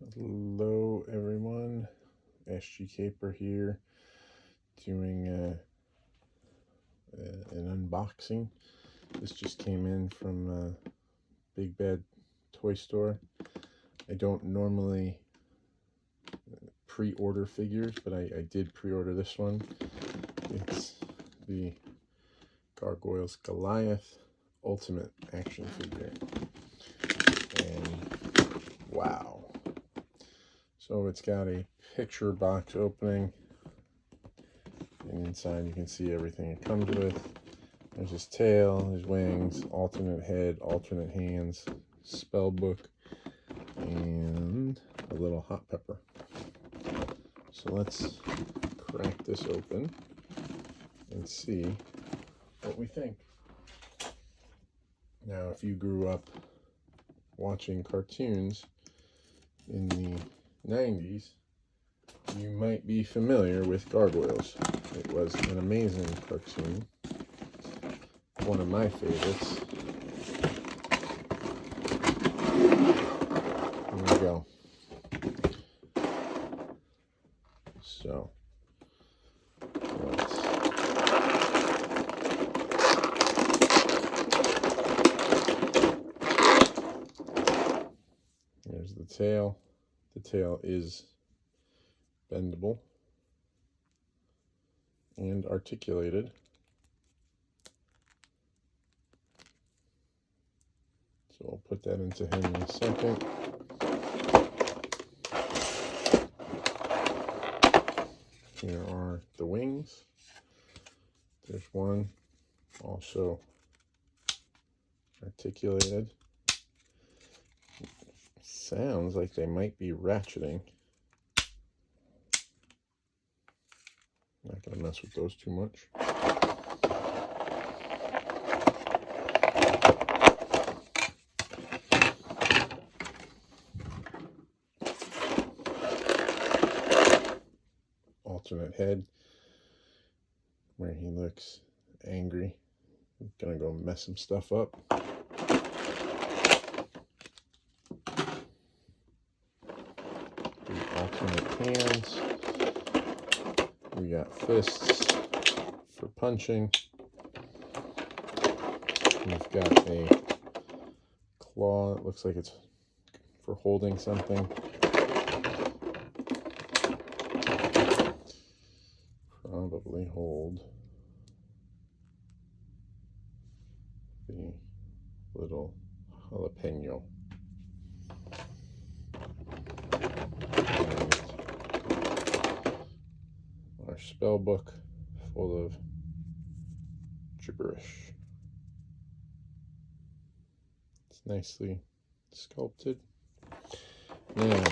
Hello everyone, SG Caper here, doing an unboxing. This just came in from Big Bad Toy Store. I don't normally pre-order figures, but I did pre-order this one. It's the Gargoyles Goliath Ultimate Action Figure. And wow. So it's got a picture box opening, and inside you can see everything it comes with. There's his tail, his wings, alternate head, alternate hands, spell book, and a little hot pepper. So let's crack this open and see what we think. Now, if you grew up watching cartoons in the 90s, you might be familiar with Gargoyles. It was an amazing cartoon, one of my favorites. There we go. So here's the tail. The tail is bendable and articulated. So we'll put that into him in a second. Here are the wings. There's one also articulated. Sounds like they might be ratcheting. Not gonna mess with those too much. Alternate head, where he looks angry. I'm gonna go mess some stuff up. The alternate hands. We got fists for punching. We've got a claw. It looks like it's for holding something. Probably hold the little jalapeno. And our spell book full of gibberish. It's nicely sculpted. Now,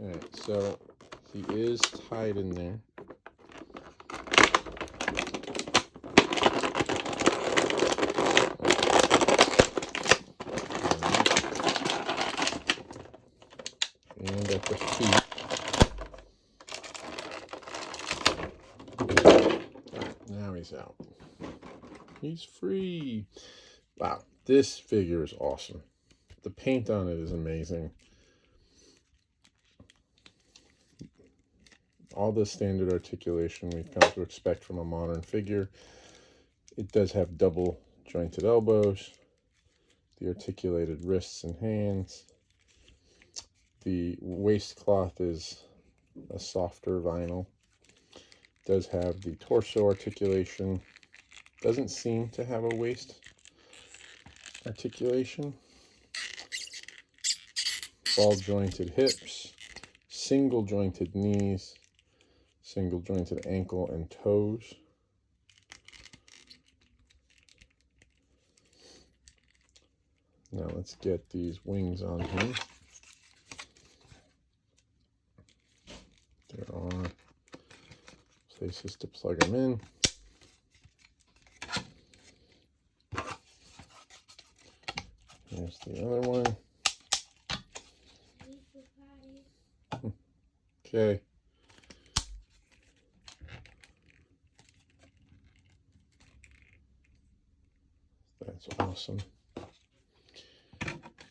alright, so he is tied in there. And at the feet. Now he's out. He's free. Wow, this figure is awesome. The paint on it is amazing. All the standard articulation we've come to expect from a modern figure. It does have double jointed elbows, the articulated wrists and hands. The waistcloth is a softer vinyl. It does have the torso articulation. Doesn't seem to have a waist articulation. Ball jointed hips, single jointed knees, single jointed ankle and toes. Now let's get these wings on him. There are places to plug them in. Here's the other one. Okay. That's awesome.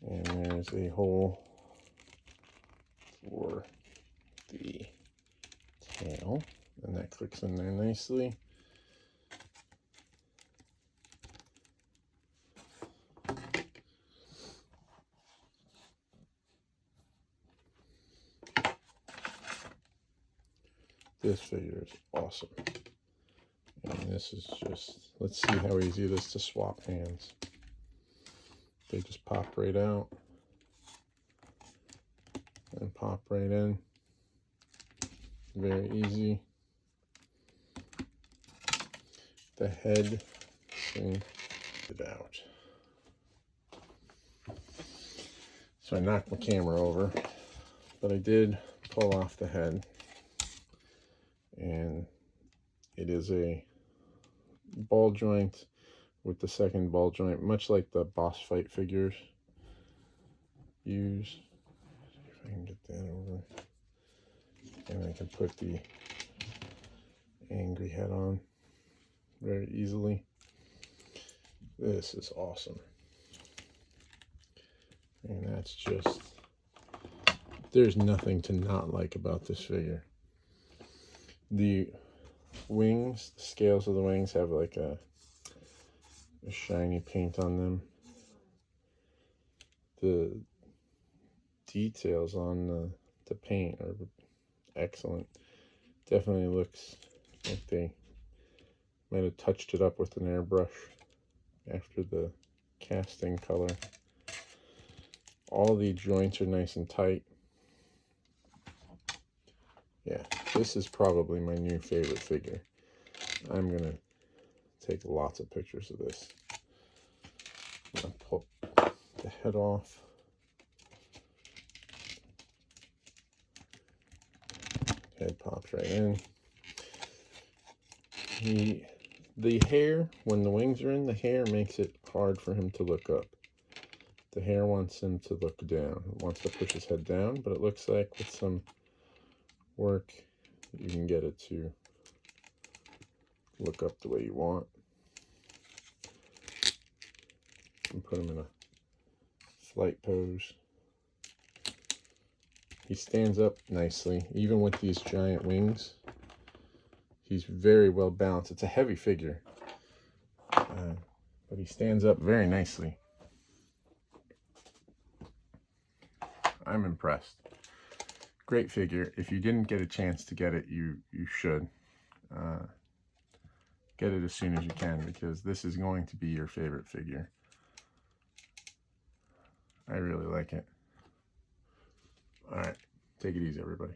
And there's a hole for the tail, and that clicks in there nicely. This figure is awesome. And this is just, let's see how easy it is to swap hands. They just pop right out and pop right in. Very easy. The head, thing, it out. So I knocked my camera over, but I did pull off the head. And it is a ball joint with the second ball joint, much like the boss fight figures use. See if I can get that over. And I can put the angry head on very easily. This is awesome. And that's just, there's nothing to not like about this figure. The wings, the scales of the wings have like a shiny paint on them. The details on the paint are excellent. Definitely looks like they might have touched it up with an airbrush after the casting color. All the joints are nice and tight. Yeah, this is probably my new favorite figure. I'm gonna take lots of pictures of this. I'm gonna pull the head off. Head pops right in. The hair, when the wings are in, the hair makes it hard for him to look up. The hair wants him to look down. It wants to push his head down, but it looks like with some work, you can get it to look up the way you want. And put him in a flight pose. He stands up nicely, even with these giant wings. He's very well balanced. It's a heavy figure, but he stands up very nicely. I'm impressed. Great figure. If you didn't get a chance to get it, you should. Get it as soon as you can, because this is going to be your favorite figure. I really like it. All right, take it easy, everybody.